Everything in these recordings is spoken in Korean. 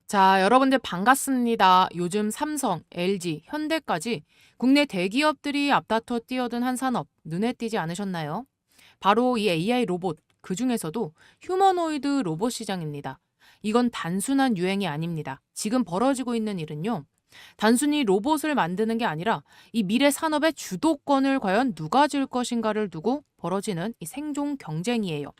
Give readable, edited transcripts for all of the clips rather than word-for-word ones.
자, 여러분들 반갑습니다. 요즘 삼성, LG, 현대까지 국내 대기업들이 앞다퉈 뛰어든 한 산업 눈에 띄지 않으셨나요? 바로 이 AI 로봇, 그중에서도 휴머노이드 로봇 시장입니다. 이건 단순한 유행이 아닙니다. 지금 벌어지고 있는 일은요. 단순히 로봇을 만드는 게 아니라 이 미래 산업의 주도권을 과연 누가 질 것인가를 두고 벌어지는 이 생존 경쟁이에요.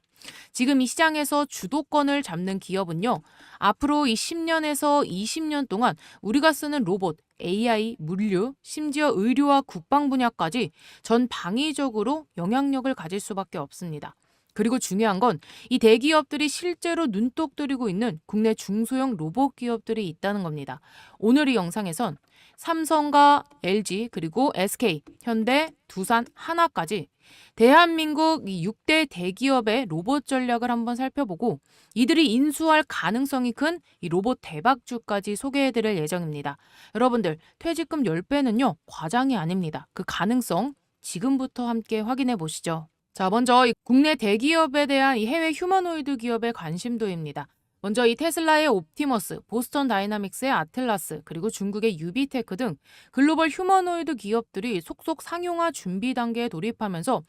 지금 이 시장에서 주도권을 잡는 기업은요, 앞으로 이 10년에서 20년 동안 우리가 쓰는 로봇, AI, 물류, 심지어 의료와 국방 분야까지 전 방위적으로 영향력을 가질 수밖에 없습니다. 그리고 중요한 건 이 대기업들이 실제로 눈독 들이고 있는 국내 중소형 로봇 기업들이 있다는 겁니다. 오늘 이 영상에선 삼성과 LG 그리고 SK, 현대, 두산, 하나까지 대한민국 이 6대 대기업의 로봇 전략을 한번 살펴보고 이들이 인수할 가능성이 큰 이 로봇 대박주까지 소개해드릴 예정입니다. 여러분들 퇴직금 10배는요 과장이 아닙니다. 그 가능성 지금부터 함께 확인해 보시죠. 자, 먼저 이 국내 대기업에 대한 이 해외 휴머노이드 기업의 관심도입니다. 먼저 이 테슬라의 옵티머스, 보스턴 다이나믹스의 아틀라스, 그리고 중국의 유비테크 등 글로벌 휴머노이드 기업들이 속속 상용화 준비 단계에 돌입하면서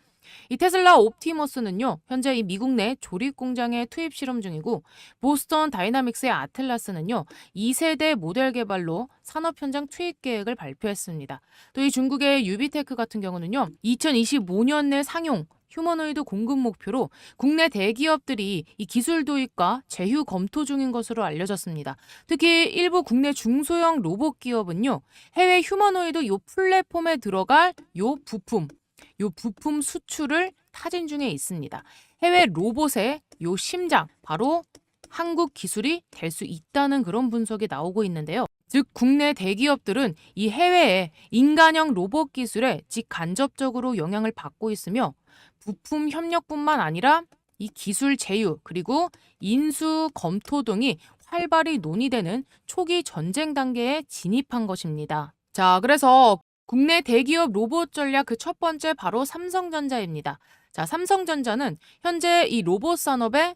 이 테슬라 옵티머스는요, 현재 이 미국 내 조립 공장에 투입 실험 중이고, 보스턴 다이나믹스의 아틀라스는요, 2세대 모델 개발로 산업 현장 투입 계획을 발표했습니다. 또 이 중국의 유비테크 같은 경우는요, 2025년 내 상용 휴머노이드 공급 목표로 국내 대기업들이 이 기술 도입과 제휴 검토 중인 것으로 알려졌습니다. 특히 일부 국내 중소형 로봇 기업은요, 해외 휴머노이드 요 플랫폼에 들어갈 요 부품 수출을 타진 중에 있습니다. 해외 로봇의 요 심장, 바로 한국 기술이 될 수 있다는 그런 분석이 나오고 있는데요. 즉 국내 대기업들은 이 해외의 인간형 로봇 기술에 직간접적으로 영향을 받고 있으며 부품 협력뿐만 아니라 이 기술 제휴 그리고 인수 검토 등이 활발히 논의되는 초기 전쟁 단계에 진입한 것입니다. 자, 그래서 국내 대기업 로봇 전략 그 첫 번째 바로 삼성전자입니다. 자, 삼성전자는 현재 이 로봇 산업의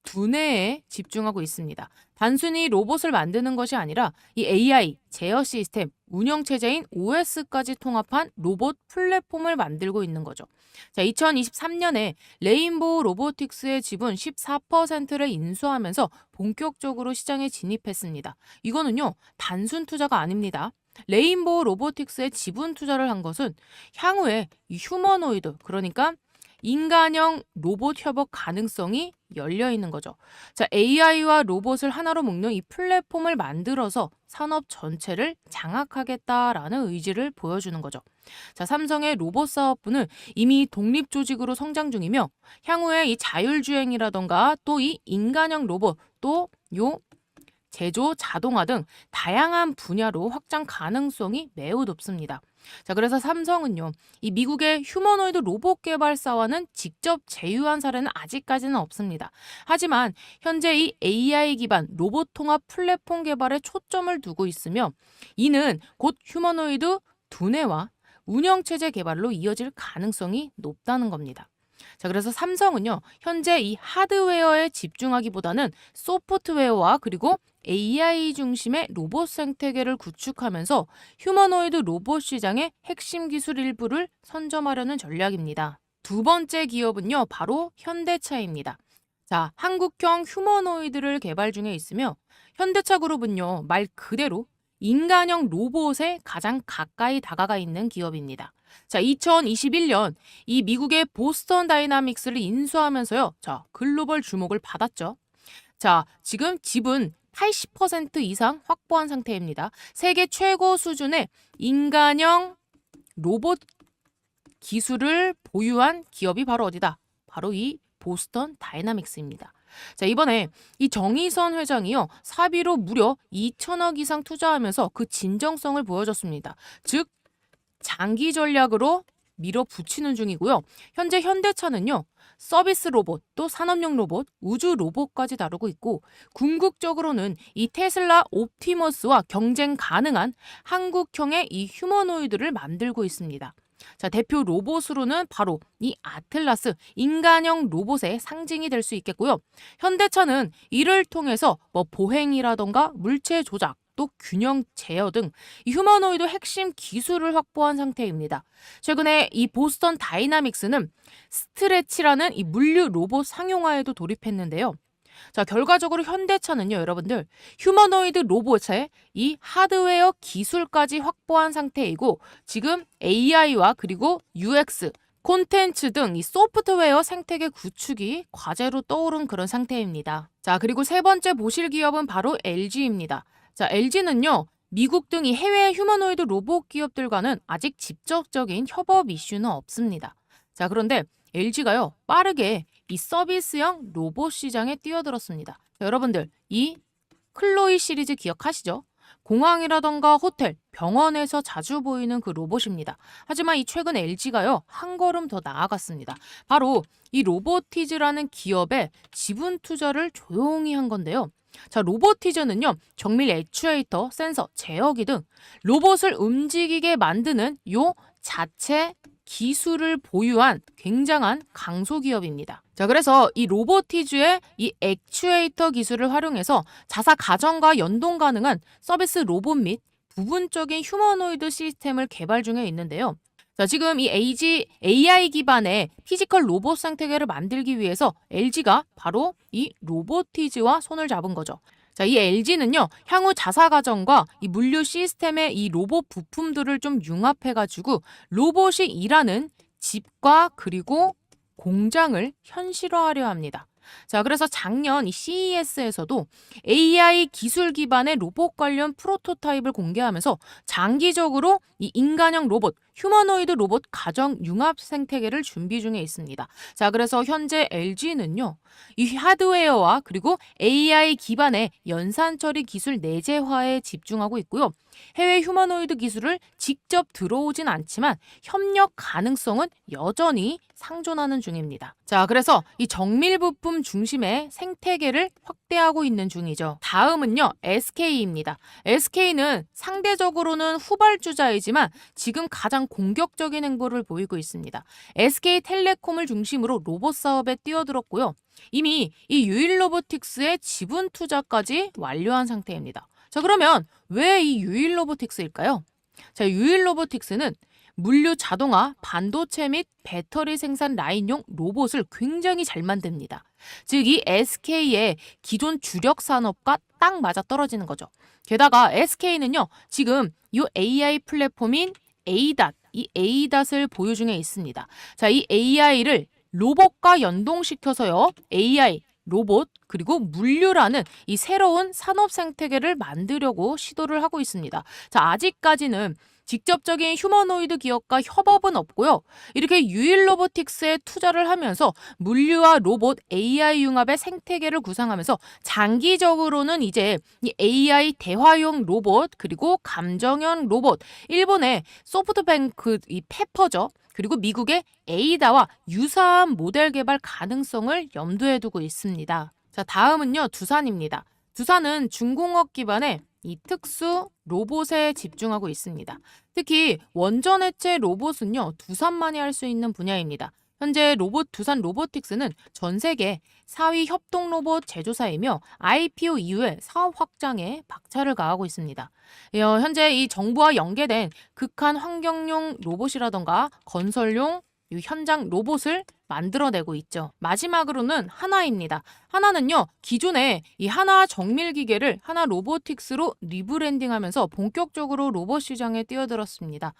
두뇌에 집중하고 있습니다. 단순히 로봇을 만드는 것이 아니라 이 AI, 제어 시스템, 운영체제인 OS까지 통합한 로봇 플랫폼을 만들고 있는 거죠. 자, 2023년에 레인보우 로보틱스의 지분 14%를 인수하면서 본격적으로 시장에 진입했습니다. 이거는요, 단순 투자가 아닙니다. 레인보우 로보틱스에 지분 투자를 한 것은 향후에 이 휴머노이드, 그러니까 인간형 로봇 협업 가능성이 열려 있는 거죠. 자, AI와 로봇을 하나로 묶는 이 플랫폼을 만들어서 산업 전체를 장악하겠다라는 의지를 보여주는 거죠. 자, 삼성의 로봇 사업부는 이미 독립 조직으로 성장 중이며 향후에 이 자율주행이라던가 또 이 인간형 로봇 또 요 제조, 자동화 등 다양한 분야로 확장 가능성이 매우 높습니다. 자, 그래서 삼성은요, 이 미국의 휴머노이드 로봇 개발사와는 직접 제휴한 사례는 아직까지는 없습니다. 하지만 현재 이 AI 기반 로봇 통합 플랫폼 개발에 초점을 두고 있으며 이는 곧 휴머노이드 두뇌와 운영체제 개발로 이어질 가능성이 높다는 겁니다. 자, 그래서 삼성은요, 현재 이 하드웨어에 집중하기보다는 소프트웨어와 그리고 AI 중심의 로봇 생태계를 구축하면서 휴머노이드 로봇 시장의 핵심 기술 일부를 선점하려는 전략입니다. 두 번째 기업은요, 바로 현대차입니다. 자, 한국형 휴머노이드를 개발 중에 있으며 현대차 그룹은요, 말 그대로 인간형 로봇에 가장 가까이 다가가 있는 기업입니다. 자, 2021년 이 미국의 보스턴 다이나믹스를 인수하면서요. 자, 글로벌 주목을 받았죠. 자, 지금 지분 80% 이상 확보한 상태입니다. 세계 최고 수준의 인간형 로봇 기술을 보유한 기업이 바로 어디다? 바로 이 보스턴 다이나믹스입니다. 자, 이번에 이 정의선 회장이요, 사비로 무려 2천억 이상 투자하면서 그 진정성을 보여줬습니다. 즉 장기 전략으로 밀어붙이는 중이고요. 현재 현대차는요, 서비스 로봇, 또 산업용 로봇, 우주 로봇까지 다루고 있고 궁극적으로는 이 테슬라 옵티머스와 경쟁 가능한 한국형의 이 휴머노이드를 만들고 있습니다. 자, 대표 로봇으로는 바로 이 아틀라스 인간형 로봇의 상징이 될 수 있겠고요. 현대차는 이를 통해서 뭐 보행이라던가 물체 조작, 또 균형 제어 등 이 휴머노이드 핵심 기술을 확보한 상태입니다. 최근에 이 보스턴 다이나믹스는 스트레치라는 이 물류 로봇 상용화에도 돌입했는데요. 자, 결과적으로 현대차는요, 여러분들, 휴머노이드 로봇의 이 하드웨어 기술까지 확보한 상태이고, 지금 AI와 그리고 UX, 콘텐츠 등 이 소프트웨어 생태계 구축이 과제로 떠오른 그런 상태입니다. 자, 그리고 세 번째 보실 기업은 바로 LG입니다. 자, LG는요, 미국 등 이 해외 휴머노이드 로봇 기업들과는 아직 직접적인 협업 이슈는 없습니다. 자, 그런데 LG가요, 빠르게 이 서비스형 로봇 시장에 뛰어들었습니다. 자, 여러분들, 이 클로이 시리즈 기억하시죠? 공항이라던가 호텔, 병원에서 자주 보이는 그 로봇입니다. 하지만 이 최근 LG가요, 한 걸음 더 나아갔습니다. 바로 이 로보티즈라는 기업에 지분 투자를 조용히 한 건데요. 자, 로보티즈는요, 정밀 액추에이터, 센서, 제어기 등 로봇을 움직이게 만드는 요 자체 기술을 보유한 굉장한 강소기업입니다. 자, 그래서 이 로보티즈의 이 액추에이터 기술을 활용해서 자사 가정과 연동 가능한 서비스 로봇 및 부분적인 휴머노이드 시스템을 개발 중에 있는데요. 자, 지금 이 AI 기반의 피지컬 로봇 생태계를 만들기 위해서 LG가 바로 이 로보티즈와 손을 잡은 거죠. 자, 이 LG는요, 향후 자사 가정과 이 물류 시스템의 이 로봇 부품들을 좀 융합해가지고 로봇이 일하는 집과 그리고 공장을 현실화하려 합니다. 자, 그래서 작년 이 CES에서도 AI 기술 기반의 로봇 관련 프로토타입을 공개하면서 장기적으로 이 인간형 로봇, 휴머노이드 로봇 가정 융합 생태계를 준비 중에 있습니다. 자, 그래서 현재 LG는요, 이 하드웨어와 그리고 AI 기반의 연산 처리 기술 내재화에 집중하고 있고요. 해외 휴머노이드 기술을 직접 들어오진 않지만 협력 가능성은 여전히 상존하는 중입니다. 자, 그래서 이 정밀 부품 중심의 생태계를 확대하고 있는 중이죠. 다음은요, SK입니다. SK는 상대적으로는 후발주자이지만 지금 가장 공격적인 행보를 보이고 있습니다. SK텔레콤을 중심으로 로봇 사업에 뛰어들었고요. 이미 이 유일로보틱스의 지분 투자까지 완료한 상태입니다. 자, 그러면 왜 이 유일로보틱스일까요? 자, 유일로보틱스는 물류 자동화, 반도체 및 배터리 생산 라인용 로봇을 굉장히 잘 만듭니다. 즉, 이 SK의 기존 주력 산업과 딱 맞아 떨어지는 거죠. 게다가 SK는요, 지금 이 AI 플랫폼인 ADAT, 이 ADAT을 보유 중에 있습니다. 자, 이 AI를 로봇과 연동시켜서요, AI, 로봇, 그리고 물류라는 이 새로운 산업 생태계를 만들려고 시도를 하고 있습니다. 자, 아직까지는 직접적인 휴머노이드 기업과 협업은 없고요. 이렇게 유일로보틱스에 투자를 하면서 물류와 로봇, AI 융합의 생태계를 구상하면서 장기적으로는 이제 이 AI 대화용 로봇, 그리고 감정형 로봇, 일본의 소프트뱅크 이 페퍼죠. 그리고 미국의 에이다와 유사한 모델 개발 가능성을 염두에 두고 있습니다. 자, 다음은요, 두산입니다. 두산은 중공업 기반의 이 특수 로봇에 집중하고 있습니다. 특히 원전 해체 로봇은요, 두산만이 할 수 있는 분야입니다. 현재 두산 로보틱스는 전 세계 4위 협동 로봇 제조사이며 IPO 이후에 사업 확장에 박차를 가하고 있습니다. 현재 이 정부와 연계된 극한 환경용 로봇이라던가 건설용 현장 로봇을 만들어내고 있죠. 마지막으로는 하나입니다. 하나는요, 기존의 이 하나 정밀 기계를 하나 로보틱스로 리브랜딩하면서 본격적으로 로봇 시장에 뛰어들었습니다.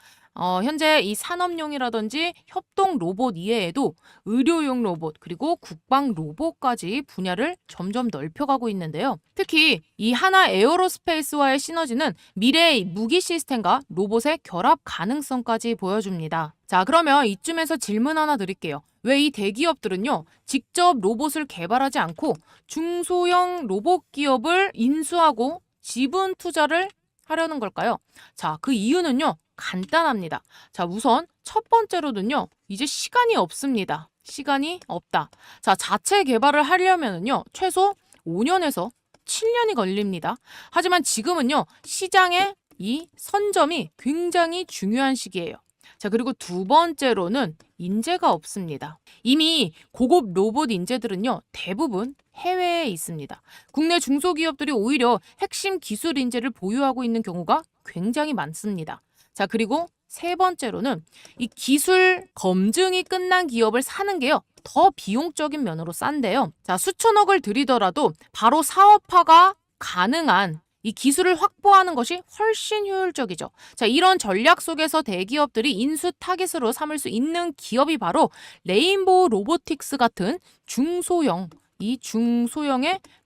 현재 이 산업용이라든지 협동 로봇 이외에도 의료용 로봇, 그리고 국방 로봇까지 분야를 점점 넓혀가고 있는데요. 특히 이 하나 에어로스페이스와의 시너지는 미래의 무기 시스템과 로봇의 결합 가능성까지 보여줍니다. 자, 그러면 이쯤에서 질문 하나 드릴게요. 왜 이 대기업들은요, 직접 로봇을 개발하지 않고 중소형 로봇 기업을 인수하고 지분 투자를 하려는 걸까요? 자, 그 이유는요, 간단합니다. 자, 우선 첫 번째로는요, 이제 시간이 없습니다. 시간이 없다. 자, 자체 개발을 하려면은요, 최소 5년에서 7년이 걸립니다. 하지만 지금은요, 시장의 이 선점이 굉장히 중요한 시기예요. 자, 그리고 두 번째로는 인재가 없습니다. 이미 고급 로봇 인재들은요, 대부분 해외에 있습니다. 국내 중소기업들이 오히려 핵심 기술 인재를 보유하고 있는 경우가 굉장히 많습니다. 자, 그리고 세 번째로는 이 기술 검증이 끝난 기업을 사는 게요, 더 비용적인 면으로 싼데요. 자, 수천억을 들이더라도 바로 사업화가 가능한 이 기술을 확보하는 것이 훨씬 효율적이죠. 자, 이런 전략 속에서 대기업들이 인수 타깃으로 삼을 수 있는 기업이 바로 레인보우 로보틱스 같은 중소형의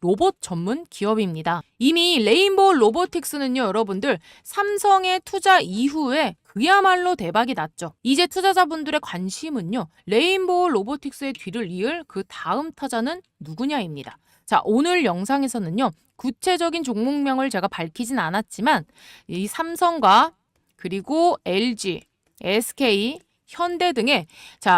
로봇 전문 기업입니다. 이미 레인보우 로보틱스는요, 여러분들 삼성의 투자 이후에 그야말로 대박이 났죠. 이제 투자자분들의 관심은요, 레인보우 로보틱스의 뒤를 이을 그 다음 타자는 누구냐입니다. 자, 오늘 영상에서는요, 구체적인 종목명을 제가 밝히진 않았지만 이 삼성과 그리고 LG, SK, 현대 등의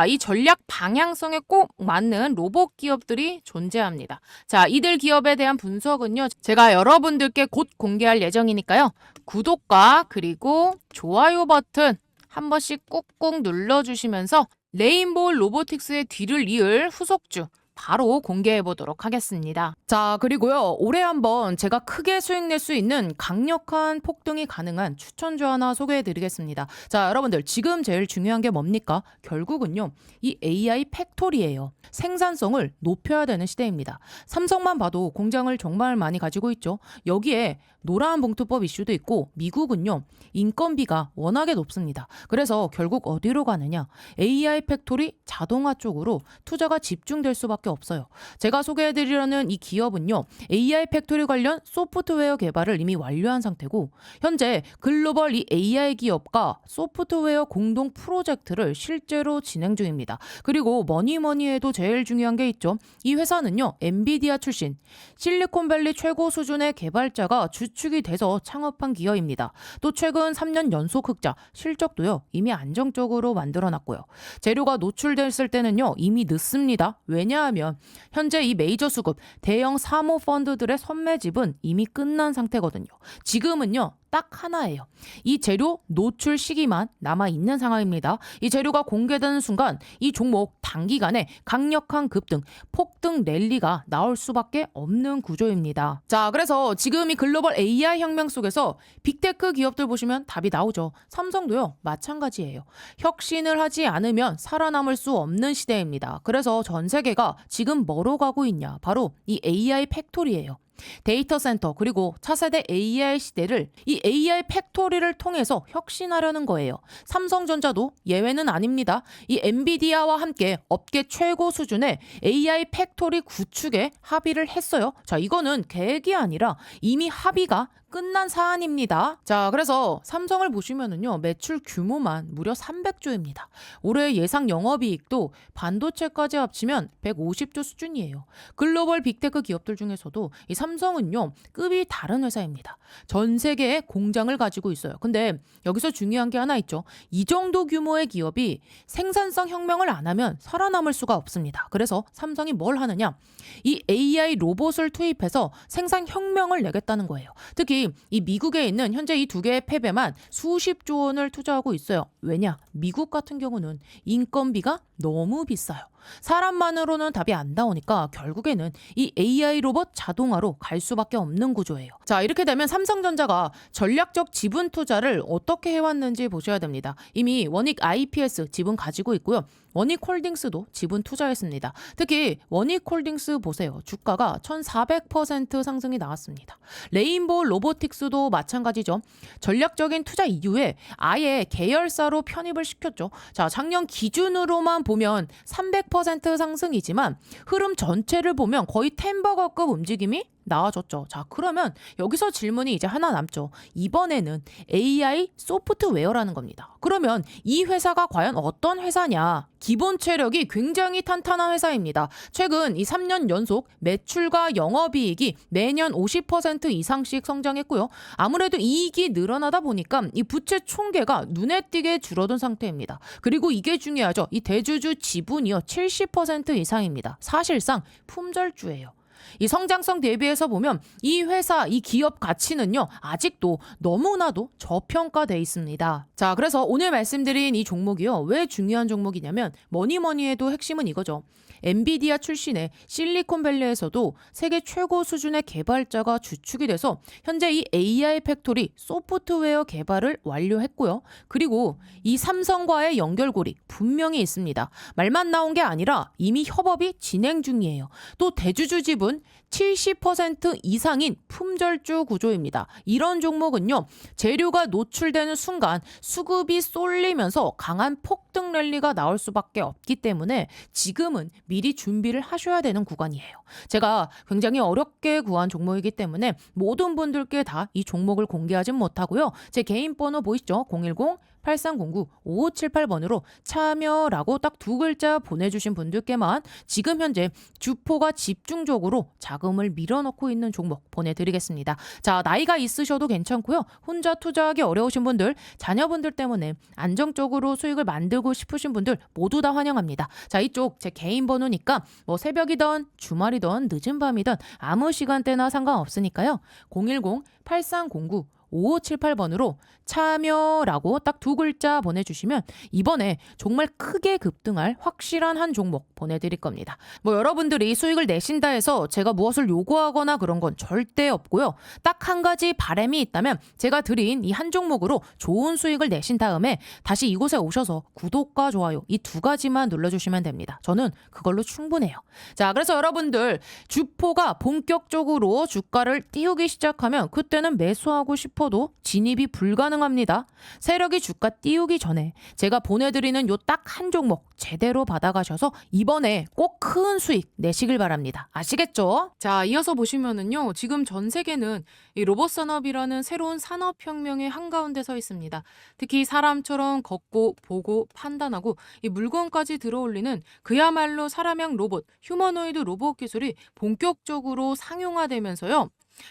이 전략 방향성에 꼭 맞는 로봇 기업들이 존재합니다. 자, 이들 기업에 대한 분석은요, 제가 여러분들께 곧 공개할 예정이니까요. 구독과 그리고 좋아요 버튼 한 번씩 꾹꾹 눌러주시면서 레인보우 로보틱스의 뒤를 이을 후속주 바로 공개해 보도록 하겠습니다. 자, 그리고요, 올해 한번 제가 크게 수익 낼 수 있는 강력한 폭등이 가능한 추천주 하나 소개해 드리겠습니다. 자, 여러분들 지금 제일 중요한 게 뭡니까? 결국은요, 이 AI 팩토리예요. 생산성을 높여야 되는 시대입니다. 삼성만 봐도 공장을 정말 많이 가지고 있죠. 여기에 노란 봉투법 이슈도 있고 미국은요, 인건비가 워낙에 높습니다. 그래서 결국 어디로 가느냐? AI 팩토리 자동화 쪽으로 투자가 집중될 수밖에 없어요. 제가 소개해드리려는 이 기업은요, AI 팩토리 관련 소프트웨어 개발을 이미 완료한 상태고 현재 글로벌 이 AI 기업과 소프트웨어 공동 프로젝트를 실제로 진행 중입니다. 그리고 뭐니 해도 제일 중요한 게 있죠. 이 회사는요, 엔비디아 출신 실리콘밸리 최고 수준의 개발자가 주축이 돼서 창업한 기업입니다. 또 최근 3년 연속 흑자, 실적도요, 이미 안정적으로 만들어놨고요. 재료가 노출됐을 때는요, 이미 늦습니다. 왜냐하면 현재 이 메이저 수급 대형 사모 펀드들의 선매집은 이미 끝난 상태거든요. 지금은요, 딱 하나예요. 이 재료 노출 시기만 남아있는 상황입니다. 이 재료가 공개되는 순간 이 종목 단기간에 강력한 급등, 폭등 랠리가 나올 수밖에 없는 구조입니다. 자, 그래서 지금 이 글로벌 AI 혁명 속에서 빅테크 기업들 보시면 답이 나오죠. 삼성도요, 마찬가지예요. 혁신을 하지 않으면 살아남을 수 없는 시대입니다. 그래서 전 세계가 지금 뭐로 가고 있냐? 바로 이 AI 팩토리예요. 데이터 센터 그리고 차세대 AI 시대를 이 AI 팩토리를 통해서 혁신하려는 거예요. 삼성전자도 예외는 아닙니다. 이 엔비디아와 함께 업계 최고 수준의 AI 팩토리 구축에 합의를 했어요. 자, 이거는 계획이 아니라 이미 합의가 끝난 사안입니다. 자, 그래서 삼성을 보시면은요, 매출 규모만 무려 300조입니다. 올해 예상 영업이익도 반도체까지 합치면 150조 수준이에요. 글로벌 빅테크 기업들 중에서도 이 삼성은요, 급이 다른 회사입니다. 전 세계에 공장을 가지고 있어요. 근데 여기서 중요한 게 하나 있죠. 이 정도 규모의 기업이 생산성 혁명을 안 하면 살아남을 수가 없습니다. 그래서 삼성이 뭘 하느냐? 이 AI 로봇을 투입해서 생산 혁명을 내겠다는 거예요. 특히 이 미국에 있는 현재 이 두 개의 팹에만 수십조 원을 투자하고 있어요. 왜냐? 미국 같은 경우는 인건비가 너무 비싸요. 사람만으로는 답이 안 나오니까 결국에는 이 AI 로봇 자동화로 갈 수밖에 없는 구조예요. 자, 이렇게 되면 삼성전자가 전략적 지분 투자를 어떻게 해왔는지 보셔야 됩니다. 이미 원익 IPS 지분 가지고 있고요. 원익홀딩스도 지분 투자했습니다. 특히 원익홀딩스 보세요. 주가가 1400% 상승이 나왔습니다. 레인보우 로보틱스도 마찬가지죠. 전략적인 투자 이후에 아예 계열사로 편입을 시켰죠. 자, 작년 기준으로만 보면 300% 상승이지만 흐름 전체를 보면 거의 템버거급 움직임이 나와줬죠. 자, 그러면 여기서 질문이 이제 하나 남죠. 이번에는 AI 소프트웨어라는 겁니다. 그러면 이 회사가 과연 어떤 회사냐? 기본 체력이 굉장히 탄탄한 회사입니다. 최근 이 3년 연속 매출과 영업이익이 매년 50% 이상씩 성장했고요. 아무래도 이익이 늘어나다 보니까 이 부채 총계가 눈에 띄게 줄어든 상태입니다. 그리고 이게 중요하죠. 이 대주주 지분이요, 70% 이상입니다. 사실상 품절주예요. 이 성장성 대비해서 보면 이 회사, 이 기업 가치는요, 아직도 너무나도 저평가돼 있습니다. 자, 그래서 오늘 말씀드린 이 종목이요, 왜 중요한 종목이냐면 뭐니 해도 핵심은 이거죠. 엔비디아 출신의 실리콘밸리에서도 세계 최고 수준의 개발자가 주축이 돼서 현재 이 AI 팩토리 소프트웨어 개발을 완료했고요. 그리고 이 삼성과의 연결고리 분명히 있습니다. 말만 나온 게 아니라 이미 협업이 진행 중이에요. 또 대주주 지분 70% 이상인 품절주 구조입니다. 이런 종목은요, 재료가 노출되는 순간 수급이 쏠리면서 강한 폭등 랠리가 나올 수밖에 없기 때문에 지금은 미리 준비를 하셔야 되는 구간이에요. 제가 굉장히 어렵게 구한 종목이기 때문에 모든 분들께 다 이 종목을 공개하진 못하고요. 제 개인 번호 보이시죠? 010-8309-5578번으로 참여라고 딱 두 글자 보내주신 분들께만 지금 현재 주포가 집중적으로 자금을 밀어넣고 있는 종목 보내드리겠습니다. 자, 나이가 있으셔도 괜찮고요. 혼자 투자하기 어려우신 분들, 자녀분들 때문에 안정적으로 수익을 만들고 싶으신 분들 모두 다 환영합니다. 자, 이쪽 제 개인 번호니까 뭐 새벽이든 주말이든 늦은 밤이든 아무 시간대나 상관없으니까요. 010-8309-5578번으로 참여라고 딱 두 글자 보내주시면 이번에 정말 크게 급등할 확실한 한 종목 보내드릴 겁니다. 뭐 여러분들이 수익을 내신다 해서 제가 무엇을 요구하거나 그런 건 절대 없고요. 딱 한 가지 바람이 있다면 제가 드린 이 한 종목으로 좋은 수익을 내신 다음에 다시 이곳에 오셔서 구독과 좋아요 이 두 가지만 눌러주시면 됩니다. 저는 그걸로 충분해요. 자, 그래서 여러분들 주포가 본격적으로 주가를 띄우기 시작하면 그때는 매수하고 싶어도 진입이 불가능합니다. 세력이 주가 띄우기 전에 제가 보내드리는 요 딱 한 종목 제대로 받아가셔서 이번에 꼭 큰 수익 내시길 바랍니다. 아시겠죠? 자, 이어서 보시면은요, 지금 전 세계는 이 로봇 산업이라는 새로운 산업혁명의 한가운데 서 있습니다. 특히 사람처럼 걷고 보고 판단하고 이 물건까지 들어올리는 그야말로 사람형 로봇, 휴머노이드 로봇 기술이 본격적으로 상용화되면서요.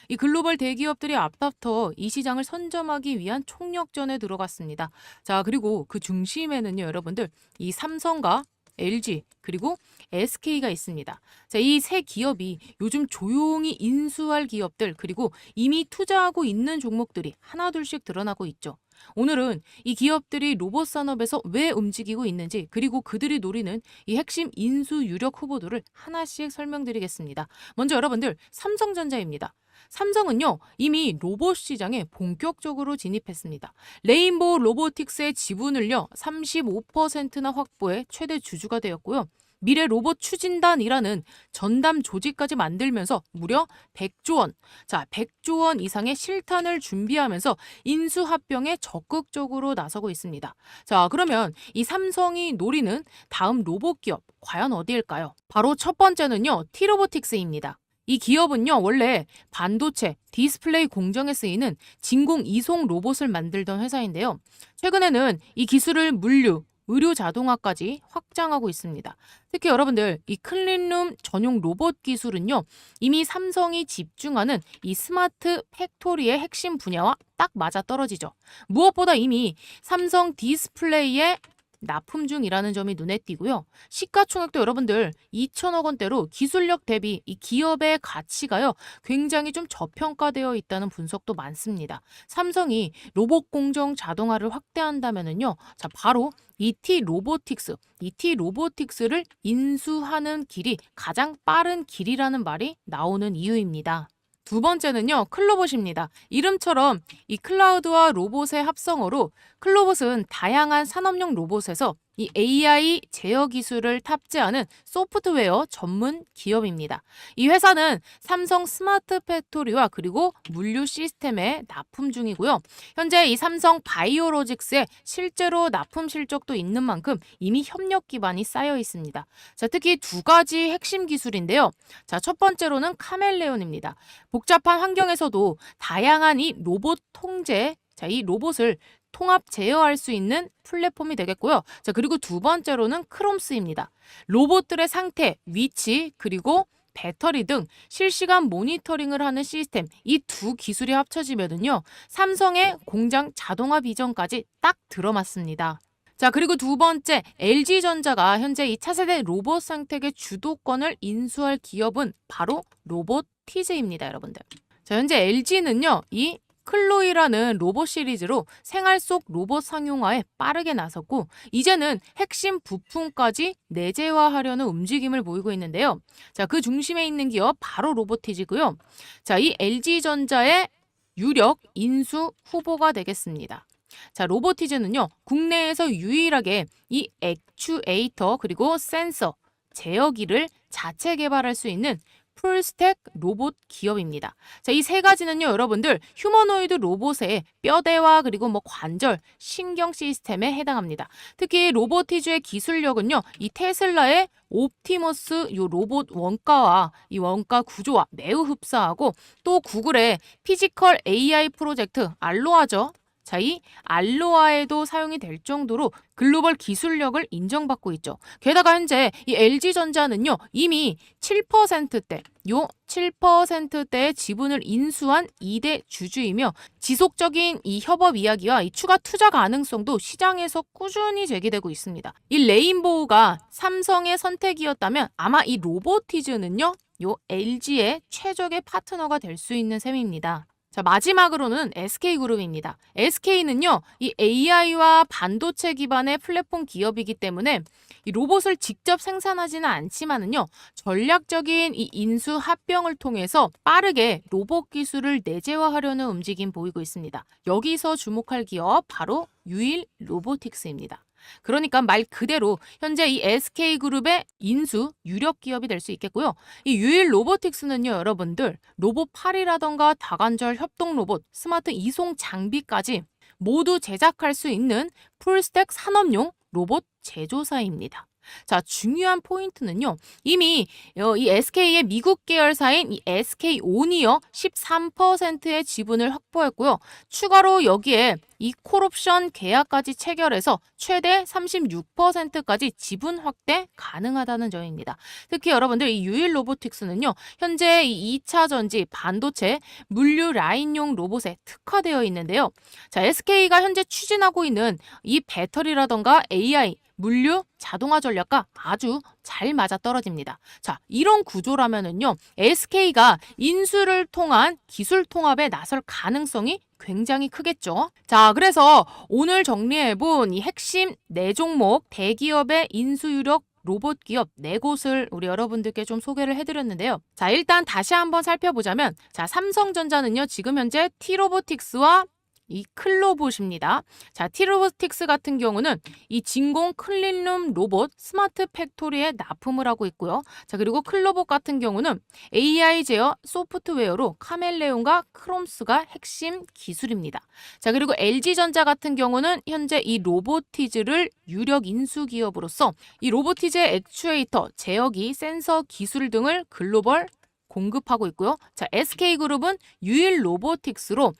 이 글로벌 대기업들이 앞다퉈 이 시장을 선점하기 위한 총력전에 들어갔습니다. 자, 그리고 그 중심에는요, 여러분들, 이 삼성과 LG 그리고 SK가 있습니다. 자, 이 세 기업이 요즘 조용히 인수할 기업들 그리고 이미 투자하고 있는 종목들이 하나둘씩 드러나고 있죠. 오늘은 이 기업들이 로봇 산업에서 왜 움직이고 있는지 그리고 그들이 노리는 이 핵심 인수 유력 후보들을 하나씩 설명드리겠습니다. 먼저 여러분들 삼성전자입니다. 삼성은요, 이미 로봇 시장에 본격적으로 진입했습니다. 레인보우 로보틱스의 지분을요 35%나 확보해 최대 주주가 되었고요. 미래 로봇 추진단이라는 전담 조직까지 만들면서 무려 100조 원, 자 100조 원 이상의 실탄을 준비하면서 인수합병에 적극적으로 나서고 있습니다. 자, 그러면 이 삼성이 노리는 다음 로봇 기업 과연 어디일까요? 바로 첫 번째는요, T로보틱스입니다. 이 기업은요, 원래 반도체, 디스플레이 공정에 쓰이는 진공 이송 로봇을 만들던 회사인데요. 최근에는 이 기술을 물류, 의료 자동화까지 확장하고 있습니다. 특히 여러분들 이 클린룸 전용 로봇 기술은요, 이미 삼성이 집중하는 이 스마트 팩토리의 핵심 분야와 딱 맞아떨어지죠. 무엇보다 이미 삼성 디스플레이의 납품 중이라는 점이 눈에 띄고요. 시가총액도 여러분들 2천억 원대로 기술력 대비 이 기업의 가치가요 굉장히 좀 저평가되어 있다는 분석도 많습니다. 삼성이 로봇 공정 자동화를 확대한다면은요, 자 바로 이티 로보틱스를 인수하는 길이 가장 빠른 길이라는 말이 나오는 이유입니다. 두 번째는요, 클로봇입니다. 이름처럼 이 클라우드와 로봇의 합성어로 클로봇은 다양한 산업용 로봇에서 이 AI 제어 기술을 탑재하는 소프트웨어 전문 기업입니다. 이 회사는 삼성 스마트 팩토리와 그리고 물류 시스템에 납품 중이고요. 현재 이 삼성 바이오로직스에 실제로 납품 실적도 있는 만큼 이미 협력 기반이 쌓여 있습니다. 자, 특히 두 가지 핵심 기술인데요. 자, 첫 번째로는 카멜레온입니다. 복잡한 환경에서도 다양한 이 로봇 통제, 자, 이 로봇을 통합 제어할 수 있는 플랫폼이 되겠고요. 자, 그리고 두 번째로는 크롬스입니다. 로봇들의 상태, 위치, 그리고 배터리 등 실시간 모니터링을 하는 시스템, 이 두 기술이 합쳐지면은요, 삼성의 공장 자동화 비전까지 딱 들어맞습니다. 자, 그리고 두 번째, LG전자가 현재 이 차세대 로봇 생태계 주도권을 인수할 기업은 바로 로보티즈입니다, 여러분들. 자, 현재 LG는요, 이 클로이라는 로봇 시리즈로 생활 속 로봇 상용화에 빠르게 나섰고, 이제는 핵심 부품까지 내재화하려는 움직임을 보이고 있는데요. 자, 그 중심에 있는 기업 바로 로보티즈고요. 자, 이 LG전자의 유력 인수 후보가 되겠습니다. 자, 로보티즈는요, 국내에서 유일하게 이 액추에이터 그리고 센서, 제어기를 자체 개발할 수 있는 풀스택 로봇 기업입니다. 자, 이 세 가지는요, 여러분들 휴머노이드 로봇의 뼈대와 그리고 관절, 신경 시스템에 해당합니다. 특히 로보티즈의 기술력은요, 이 테슬라의 옵티머스 요 로봇 원가와 이 원가 구조와 매우 흡사하고, 또 구글의 피지컬 AI 프로젝트 알로아죠. 자, 이 알로아에도 사용이 될 정도로 글로벌 기술력을 인정받고 있죠. 게다가 현재 이 LG전자는요, 이미 7%대, 요 7%대의 지분을 인수한 2대 주주이며, 지속적인 이 협업 이야기와 이 추가 투자 가능성도 시장에서 꾸준히 제기되고 있습니다. 이 레인보우가 삼성의 선택이었다면 아마 이 로보티즈는요, 요 LG의 최적의 파트너가 될 수 있는 셈입니다. 자, 마지막으로는 SK그룹입니다. SK는요, 이 AI와 반도체 기반의 플랫폼 기업이기 때문에 이 로봇을 직접 생산하지는 않지만은요, 전략적인 이 인수 합병을 통해서 빠르게 로봇 기술을 내재화하려는 움직임 보이고 있습니다. 여기서 주목할 기업 바로 유일 로보틱스입니다. 그러니까 말 그대로 현재 이 SK그룹의 인수 유력 기업이 될 수 있겠고요. 이 유일 로보틱스는요, 여러분들 로봇팔이라던가 다관절 협동 로봇, 스마트 이송 장비까지 모두 제작할 수 있는 풀스택 산업용 로봇 제조사입니다. 자, 중요한 포인트는요, 이미 이 SK의 미국 계열사인 이 SK온이어 13%의 지분을 확보했고요. 추가로 여기에 이 콜옵션 계약까지 체결해서 최대 36%까지 지분 확대 가능하다는 점입니다. 특히 여러분들 이 유일 로보틱스는요, 현재 이 2차 전지, 반도체, 물류 라인용 로봇에 특화되어 있는데요. 자, SK가 현재 추진하고 있는 이 배터리라던가 AI, 물류, 자동화 전략과 아주 잘 맞아떨어집니다. 자, 이런 구조라면은요, SK가 인수를 통한 기술 통합에 나설 가능성이 굉장히 크겠죠. 자, 그래서 오늘 정리해본 이 핵심 4종목 대기업의 인수 유력 로봇 기업 4곳을 우리 여러분들께 좀 소개를 해드렸는데요. 자, 일단 다시 한번 살펴보자면, 자, 삼성전자는요, 지금 현재 T로보틱스와 이 클로봇입니다. 자, T로보틱스 같은 경우는 이 진공 클린룸 로봇 스마트 팩토리에 납품을 하고 있고요. 자, 그리고 클로봇 같은 경우는 AI 제어 소프트웨어로 카멜레온과 크롬스가 핵심 기술입니다. 자, 그리고 LG전자 같은 경우는 현재 이 로보티즈를 유력 인수 기업으로서 이 로보티즈의 액추에이터, 제어기, 센서 기술 등을 글로벌 공급하고 있고요. 자, SK그룹은 유일 로보틱스로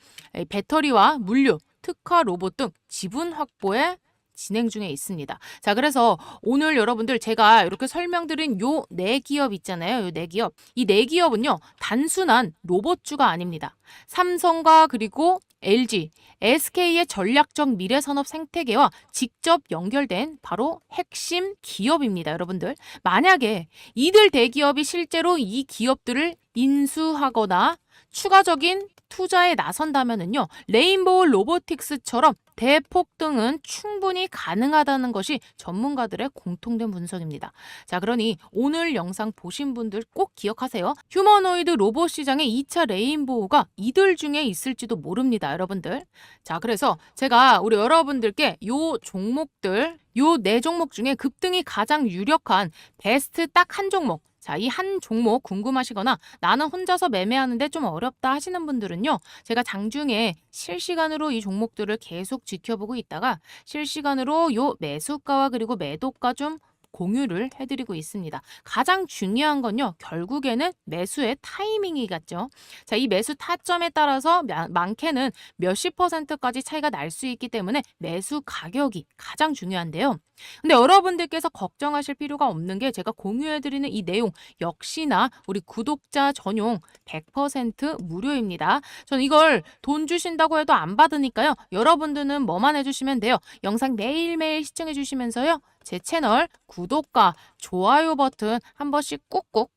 배터리와 물류, 특화 로봇 등 지분 확보에 진행 중에 있습니다. 자, 그래서 오늘 여러분들 제가 이렇게 설명드린 요 4기업 있잖아요. 요 4기업. 이 4기업은요, 단순한 로봇주가 아닙니다. 삼성과 그리고 LG, SK의 전략적 미래산업 생태계와 직접 연결된 바로 핵심 기업입니다, 여러분들. 만약에 이들 대기업이 실제로 이 기업들을 인수하거나 추가적인 투자에 나선다면은요, 레인보우 로보틱스처럼 대폭등은 충분히 가능하다는 것이 전문가들의 공통된 분석입니다. 자, 그러니 오늘 영상 보신 분들 꼭 기억하세요. 휴머노이드 로봇 시장의 2차 레인보우가 이들 중에 있을지도 모릅니다, 여러분들. 자, 그래서 제가 우리 여러분들께 요 종목들, 요 4종목 중에 급등이 가장 유력한 베스트 딱 한 종목, 자, 이 한 종목 궁금하시거나 나는 혼자서 매매하는데 좀 어렵다 하시는 분들은요, 제가 장중에 실시간으로 이 종목들을 계속 지켜보고 있다가 실시간으로 요 매수가와 그리고 매도가 좀 공유를 해드리고 있습니다. 가장 중요한 건요. 결국에는 매수의 타이밍이겠죠. 자, 이 매수 타점에 따라서 많게는 몇십 %까지 차이가 날 수 있기 때문에 매수 가격이 가장 중요한데요. 근데 여러분들께서 걱정하실 필요가 없는 게 제가 공유해드리는 이 내용 역시나 우리 구독자 전용 100% 무료입니다. 전 이걸 돈 주신다고 해도 안 받으니까요. 여러분들은 뭐만 해주시면 돼요. 영상 매일매일 시청해주시면서요. 제 채널 구독과 좋아요 버튼 한 번씩 꾹꾹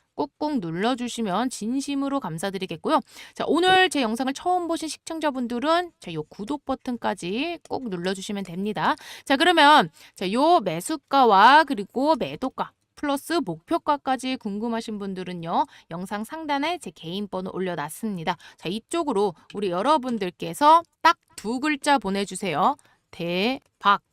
눌러주시면 진심으로 감사드리겠고요. 자, 오늘 제 영상을 처음 보신 시청자분들은 요 구독 버튼까지 꼭 눌러주시면 됩니다. 자, 그러면 요 매수가와 그리고 매도가 플러스 목표가까지 궁금하신 분들은요. 영상 상단에 제 개인 번호 올려놨습니다. 자, 이쪽으로 우리 여러분들께서 딱 2글자 보내주세요.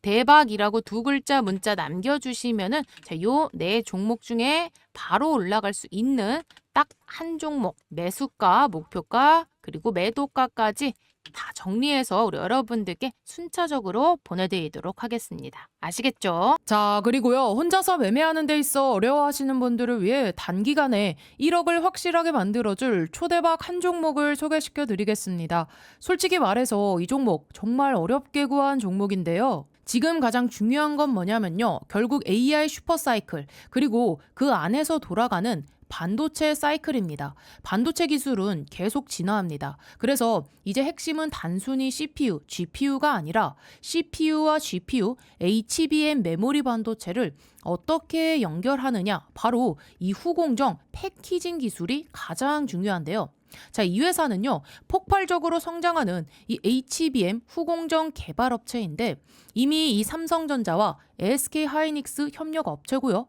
대박이라고 2글자 문자 남겨주시면은 요 4종목 중에 바로 올라갈 수 있는 딱 한 종목 매수가, 목표가, 그리고 매도가까지 다 정리해서 우리 여러분들께 순차적으로 보내드리도록 하겠습니다. 아시겠죠? 자, 그리고요. 혼자서 매매하는 데 있어 어려워하시는 분들을 위해 단기간에 1억을 확실하게 만들어줄 초대박 한 종목을 소개시켜 드리겠습니다. 솔직히 말해서 이 종목 정말 어렵게 구한 종목인데요. 지금 가장 중요한 건 뭐냐면요. 결국 AI 슈퍼사이클 그리고 그 안에서 돌아가는 반도체 사이클입니다. 반도체 기술은 계속 진화합니다. 그래서 이제 핵심은 단순히 CPU, GPU가 아니라 CPU와 GPU, HBM 메모리 반도체를 어떻게 연결하느냐, 바로 이 후공정 패키징 기술이 가장 중요한데요. 자, 이 회사는요, 폭발적으로 성장하는 이 HBM 후공정 개발업체인데 이미 이 삼성전자와 SK 하이닉스 협력 업체고요.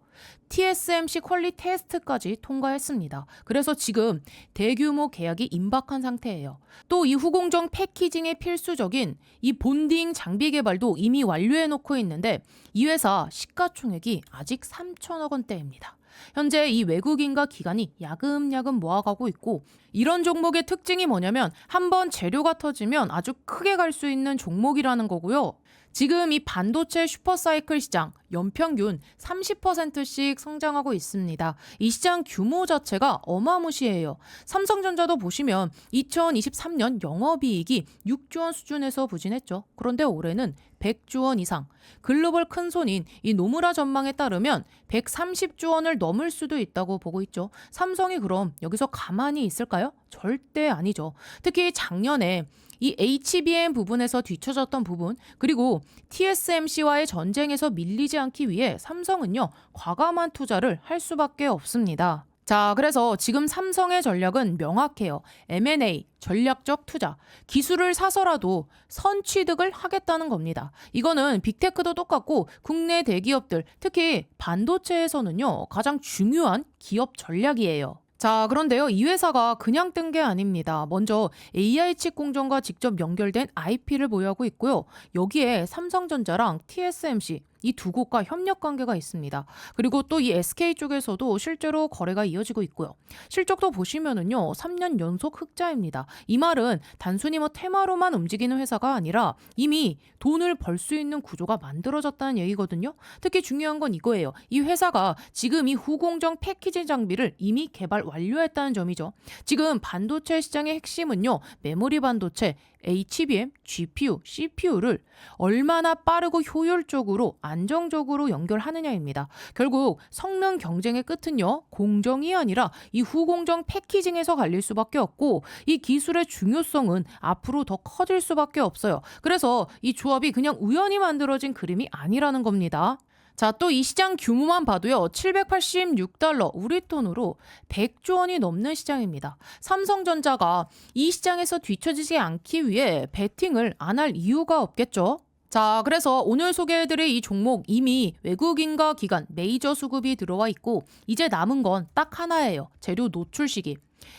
TSMC 퀄리 테스트까지 통과했습니다. 그래서 지금 대규모 계약이 임박한 상태예요. 또 이 후공정 패키징에 필수적인 이 본딩 장비 개발도 이미 완료해 놓고 있는데 이 회사 시가총액이 아직 3천억 원대입니다. 현재 이 외국인과 기관이 야금야금 모아가고 있고 이런 종목의 특징이 뭐냐면 한번 재료가 터지면 아주 크게 갈 수 있는 종목이라는 거고요. 지금 이 반도체 슈퍼사이클 시장 연평균 30%씩 성장하고 있습니다. 이 시장 규모 자체가 어마무시해요. 삼성전자도 보시면 2023년 영업이익이 6조 원 수준에서 부진했죠. 그런데 올해는 100조 원 이상. 글로벌 큰손인 이 노무라 전망에 따르면 130조 원을 넘을 수도 있다고 보고 있죠. 삼성이 그럼 여기서 가만히 있을까요? 절대 아니죠. 특히 작년에 이 HBM 부분에서 뒤처졌던 부분 그리고 TSMC와의 전쟁에서 밀리지 않기 위해 삼성은요 과감한 투자를 할 수밖에 없습니다. 자, 그래서 지금 삼성의 전략은 명확해요. M&A, 전략적 투자, 기술을 사서라도 선취득을 하겠다는 겁니다. 이거는 빅테크도 똑같고 국내 대기업들, 특히 반도체에서는요 가장 중요한 기업 전략이에요. 자, 그런데요, 이 회사가 그냥 뜬 게 아닙니다. 먼저 AI 칩 공정과 직접 연결된 IP를 보유하고 있고요. 여기에 삼성전자랑 TSMC 이 두 곳과 협력 관계가 있습니다. 그리고 또 이 SK 쪽에서도 실제로 거래가 이어지고 있고요. 실적도 보시면은요, 3년 연속 흑자입니다. 이 말은 단순히 테마로만 움직이는 회사가 아니라 이미 돈을 벌 수 있는 구조가 만들어졌다는 얘기거든요. 특히 중요한 건 이거예요. 이 회사가 지금 이 후공정 패키징 장비를 이미 개발 완료했다는 점이죠. 지금 반도체 시장의 핵심은요, 메모리 반도체, HBM, GPU, CPU를 얼마나 빠르고 효율적으로 안정적으로 연결하느냐입니다. 결국 성능 경쟁의 끝은요, 공정이 아니라 이 후공정 패키징에서 갈릴 수밖에 없고 이 기술의 중요성은 앞으로 더 커질 수밖에 없어요. 그래서 이 조합이 그냥 우연히 만들어진 그림이 아니라는 겁니다. 자, 또 이 시장 규모만 봐도요. 786달러, 우리 돈으로 100조 원이 넘는 시장입니다. 삼성전자가 이 시장에서 뒤처지지 않기 위해 베팅을 안 할 이유가 없겠죠. 자, 그래서 오늘 소개해드릴 이 종목 이미 외국인과 기관 메이저 수급이 들어와 있고 이제 남은 건 딱 하나예요. 재료 노출 시기.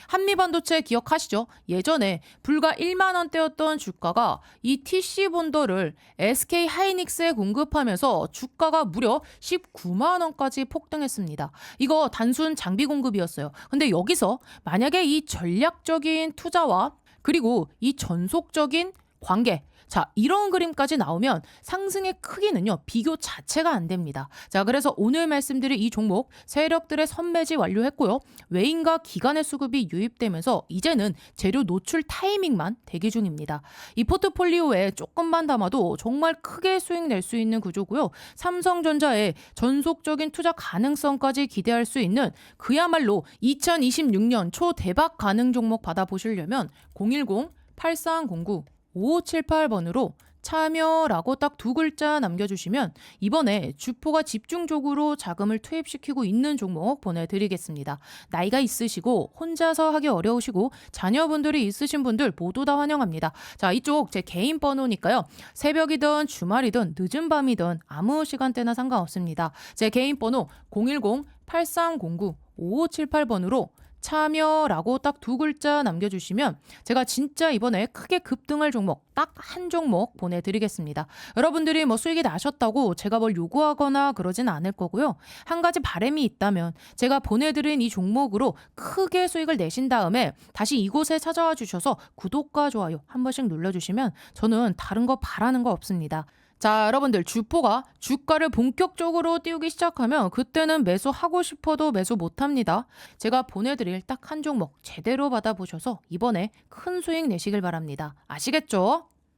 한미반도체 기억하시죠? 예전에 불과 1만 원대였던 주가가 이 TC 본더를 SK 하이닉스에 공급하면서 주가가 무려 19만 원까지 폭등했습니다. 이거 단순 장비 공급이었어요. 근데 여기서 만약에 이 전략적인 투자와 그리고 이 전속적인 관계, 자, 이런 그림까지 나오면 상승의 크기는요, 비교 자체가 안 됩니다. 자, 그래서 오늘 말씀드릴 이 종목 세력들의 선매지 완료했고요. 외인과 기관의 수급이 유입되면서 이제는 재료 노출 타이밍만 대기 중입니다. 이 포트폴리오에 조금만 담아도 정말 크게 수익 낼 수 있는 구조고요. 삼성전자의 전속적인 투자 가능성까지 기대할 수 있는 그야말로 2026년 초대박 가능 종목 받아보시려면 010-8309-5578번으로 참여라고 딱 두 글자 남겨주시면 이번에 주포가 집중적으로 자금을 투입시키고 있는 종목 보내드리겠습니다. 나이가 있으시고 혼자서 하기 어려우시고 자녀분들이 있으신 분들 모두 다 환영합니다. 자, 이쪽 제 개인 번호니까요. 새벽이든 주말이든 늦은 밤이든 아무 시간대나 상관없습니다. 제 개인 번호 010-8309-5578번으로 참여라고 딱 두 글자 남겨주시면 제가 진짜 이번에 크게 급등할 종목 딱 한 종목 보내드리겠습니다. 여러분들이 뭐 수익이 나셨다고 제가 뭘 요구하거나 그러진 않을 거고요. 한 가지 바람이 있다면 제가 보내드린 이 종목으로 크게 수익을 내신 다음에 다시 이곳에 찾아와 주셔서 구독과 좋아요 한 번씩 눌러주시면 저는 다른 거 바라는 거 없습니다. 자, 여러분들 주포가 주가를 본격적으로 띄우기 시작하면 그때는 매수하고 싶어도 매수 못합니다. 제가 보내드릴 딱 한 종목 제대로 받아보셔서 이번에 큰 수익 내시길 바랍니다. 아시겠죠?